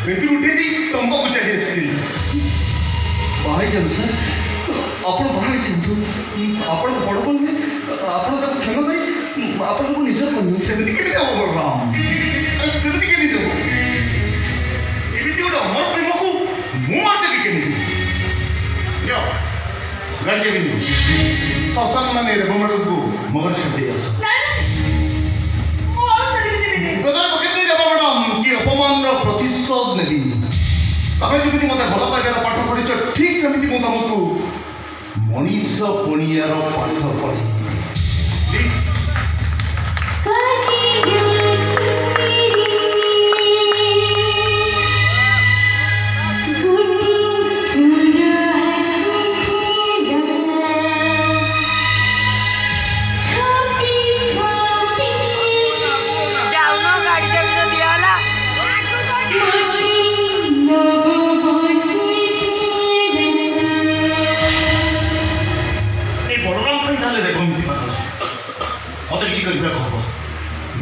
बेटी उठे दी तंबा को चली आसती बाहर जाऊँ सर आपण बाहर जातु आपण बड़ पन आपण ताको क्षमा करी आपण को निज कर सेमती के देव बलराम सेमती के देव एमिति गोटे अमर प्रेम को मु मारदेवी केमिति यो गाड़ी जेबिनी सत्संग माने रेबमड़ को मगर छाड़ी आस प्रधान पकेट रेबमड़ कि अपमान प्रतिशोध नेबी तमें जमी मत भल पाइबार पाठ पढ़ी ठीक सेमती मु तुमको मनीष पणियार पाठ पढ़ी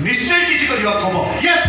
निश्चय किसी करवा खबर यस